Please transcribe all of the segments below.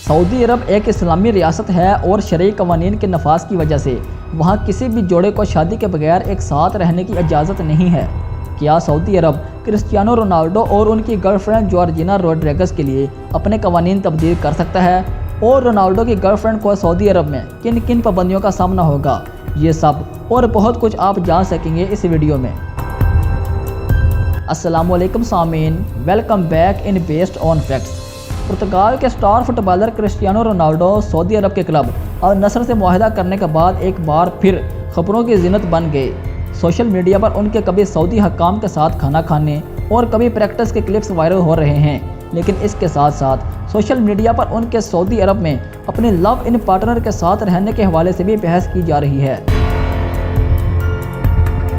Saudi अरब एक इस्लामी रियासत है और शरई कवानीन के नफाज की वजह से वहाँ किसी भी जोड़े को शादी के बगैर एक साथ रहने की इजाज़त नहीं है। क्या सऊदी अरब क्रिस्टियानो रोनाल्डो और उनकी गर्लफ्रेंड जॉर्जिना रोड्रिगेज के लिए अपने कवानीन तब्दील कर सकता है? और रोनाल्डो की गर्लफ्रेंड को सऊदी अरब में किन किन पाबंदियों का सामना होगा? ये सब और बहुत कुछ आप जान सकेंगे इस वीडियो में। अस्सलामुअलैकुम सामीन, welcome back in based on facts. पुर्तगाल के स्टार फुटबॉलर क्रिस्टियानो रोनाल्डो सऊदी अरब के क्लब अल नसर से मुआहदा करने के बाद एक बार फिर खबरों की ज़ीनत बन गए। सोशल मीडिया पर उनके कभी सऊदी हकाम के साथ खाना खाने और कभी प्रैक्टिस के क्लिप्स वायरल हो रहे हैं, लेकिन इसके साथ साथ सोशल मीडिया पर उनके सऊदी अरब में अपने लव इन पार्टनर के साथ रहने के हवाले से भी बहस की जा रही है।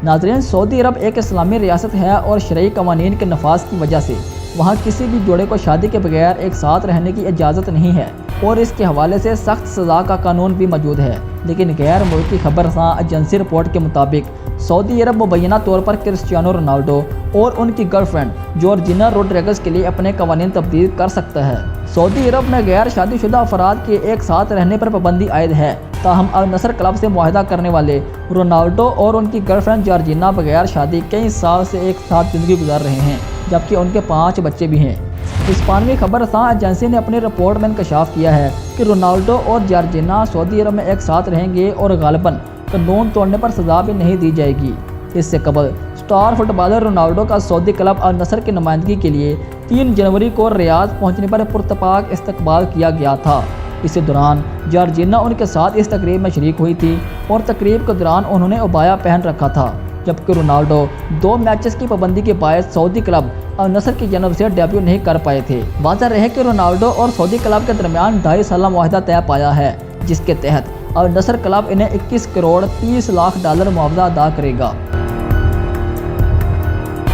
नाज़रीन, सऊदी अरब एक इस्लामी रियासत है और शरई कवानीन के नफाज की वजह से वहाँ किसी भी जोड़े को शादी के बगैर एक साथ रहने की इजाज़त नहीं है और इसके हवाले से सख्त सज़ा का कानून भी मौजूद है। लेकिन गैर मुल्की खबरसां एजेंसी रिपोर्ट के मुताबिक सऊदी अरब मुबैना तौर पर क्रिस्टियानो रोनाल्डो और उनकी गर्लफ्रेंड जॉर्जिना रोड्रिगेज के लिए अपने कवानीन तब्दील कर सकता है। सऊदी अरब में गैर शादीशुदा अफराद के एक साथ रहने पर पाबंदी आयद है, ताहम अल नसर क्लब से मुआहदा करने वाले रोनाल्डो और उनकी गर्लफ्रेंड जॉर्जिना बगैर शादी कई साल से एक साथ ज़िंदगी गुजार रहे हैं, जबकि उनके 5 बच्चे भी हैं। हिस्पानवी खबरसां एजेंसी ने अपनी रिपोर्ट में इंकशाफ किया है कि रोनाल्डो और जॉर्जिना सऊदी अरब में एक साथ रहेंगे और गालिबन कानून तोड़ने पर सज़ा भी नहीं दी जाएगी। इससे कबल स्टार फुटबॉलर रोनाल्डो का सऊदी क्लब अल नसर की नुमाइंदगी के लिए 3 जनवरी को रियाद पहुंचने पर पुरतपाक इस्तकबाल किया गया था। इसी दौरान जॉर्जिना उनके साथ इस तकरीब में शरीक हुई थी और तकरीब के दौरान उन्होंने उबाया पहन रखा था, जबकि रोनाल्डो 2 मैचेस की पाबंदी के बायस सऊदी क्लब अल नसर की जानब से डेब्यू नहीं कर पाए थे। वाज़ह रहे कि रोनाल्डो और सऊदी क्लब के दरमियान 2.5 साल मुआहदा तय पाया है, जिसके तहत अल नसर क्लब इन्हें 21 करोड़ 30 लाख डॉलर मुआवजा अदा करेगा।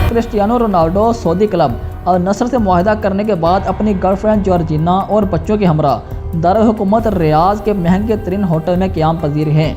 क्रिस्टियानो रोनाल्डो सऊदी क्लब अल नसर से मुआहदा करने के बाद अपनी गर्लफ्रेंड जॉर्जिना और बच्चों के हमरा दारुल हुकूमत रियाद के महंगे तरीन होटल में क़याम पजीर हैं।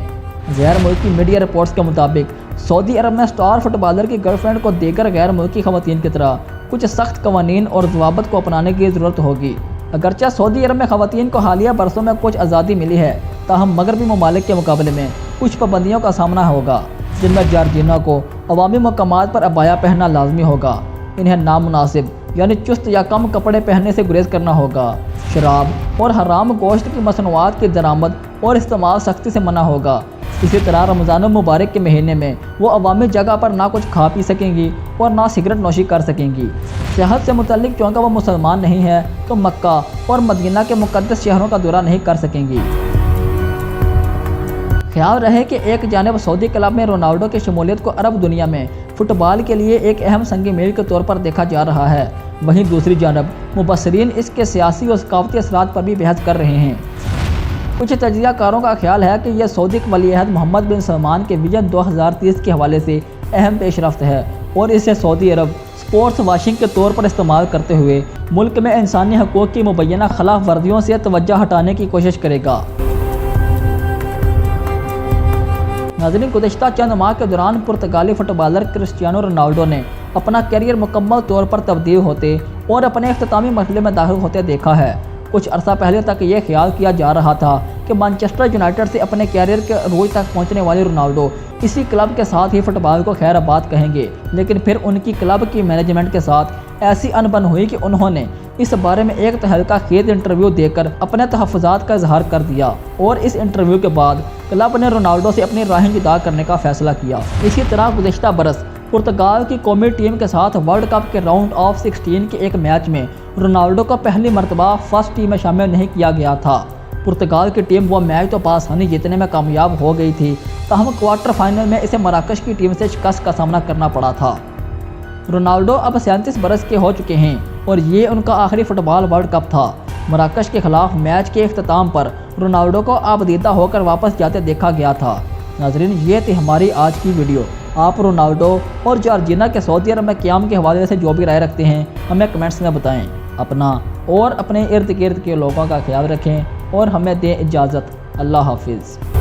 गैर मुल्की मीडिया रिपोर्ट्स के मुताबिक सऊदी अरब में स्टार फुटबॉलर की गर्लफ्रेंड को देकर गैर मुल्की खवातीन की तरह कुछ सख्त कवानीन और ज़वाबित को अपनाने की ज़रूरत होगी। अगरचे सऊदी अरब में खवातीन को हालिया बरसों में कुछ आज़ादी मिली है, ताहम मगरबी ममालिक के मुकाबले में कुछ पाबंदियों का सामना होगा, जिनमें जॉर्जिना को अवामी मकामात पर अबाया पहनना लाजमी होगा। इन्हें नामुनासिब यानी चुस्त या कम कपड़े पहनने से गुरेज करना होगा। शराब और हराम गोश्त की मसनूआत की दरामद और इस्तेमाल सख्ती से मना होगा। इसी तरह रमज़ान मुबारक के महीने में वो अवामी जगह पर ना कुछ खा पी सकेंगी और ना सिगरेट नोशी कर सकेंगी। सेहत से मुतल्लिक चूँकि वो मुसलमान नहीं है तो मक्का और मदीना के मुक़द्दस शहरों का दौरा नहीं कर सकेंगी। ख्याल रहे कि एक जानिब सऊदी क्लब में रोनाल्डो की शमूलियत को अरब दुनिया में फ़ुटबॉल के लिए एक अहम संग मील के तौर पर देखा जा रहा है, वहीं दूसरी जानब मुबस्सरीन इसके सियासी और सकाफती असरात पर भी बहस कर रहे हैं। कुछ तजियाकारों का ख्याल है कि यह सऊदी वलीअहद मोहम्मद बिन सलमान के विजन 2030 के हवाले से अहम पेशरफ्त है और इसे सऊदी अरब स्पोर्ट्स वाशिंग के तौर पर इस्तेमाल करते हुए मुल्क में इंसानी हकूक़ की मुबैना खिलाफ वर्जियों से तवज्जो हटाने की कोशिश करेगा। नाज़रीन, गुज़िश्ता चंद माह के दौरान पुर्तगाली फुटबॉलर क्रिस्टियानो रोनाल्डो ने अपना करियर मुकम्मल तौर पर तब्दील होते और अपने इख्तितामी मरहले में दाखिल होते देखा है। कुछ अरसा पहले तक ये ख्याल किया जा रहा था कि मैनचेस्टर यूनाइटेड से अपने कैरियर के अरूज तक पहुंचने वाले रोनाल्डो इसी क्लब के साथ ही फुटबॉल को खैराबाद कहेंगे, लेकिन फिर उनकी क्लब की मैनेजमेंट के साथ ऐसी अनबन हुई कि उन्होंने इस बारे में एक तहलका खेज इंटरव्यू देकर अपने तहफ़्फ़ुज़ात का इजहार कर दिया और इस इंटरव्यू के बाद क्लब ने रोनाल्डो से अपनी राहें जुदा करने का फैसला किया। इसी तरह गुज़िश्ता बरस पुर्तगाल की कौमी टीम के साथ वर्ल्ड कप के राउंड ऑफ 16 के एक मैच में रोनाल्डो को पहली मरतबा फर्स्ट टीम में शामिल नहीं किया गया था। पुर्तगाल की टीम वो मैच तो पासानी जीतने में कामयाब हो गई थी, ताहम क्वार्टर फाइनल में इसे मराकश की टीम से शिकस्त का सामना करना पड़ा था। रोनाल्डो अब 37 बरस के हो चुके हैं और ये उनका आखिरी फुटबॉल वर्ल्ड कप था। मराकश के खिलाफ मैच के इख्तिताम पर रोनाल्डो को आबदीदा होकर वापस जाते देखा गया था। नाज़रीन, ये थी हमारी आज की वीडियो। आप रोनाल्डो और जॉर्जिना के सऊदी अरब में क़याम के हवाले से जो भी राय रखते हैं हमें कमेंट्स में बताएं। अपना और अपने इर्द गिर्द के लोगों का ख्याल रखें और हमें दें इजाज़त। अल्लाह हाफिज़।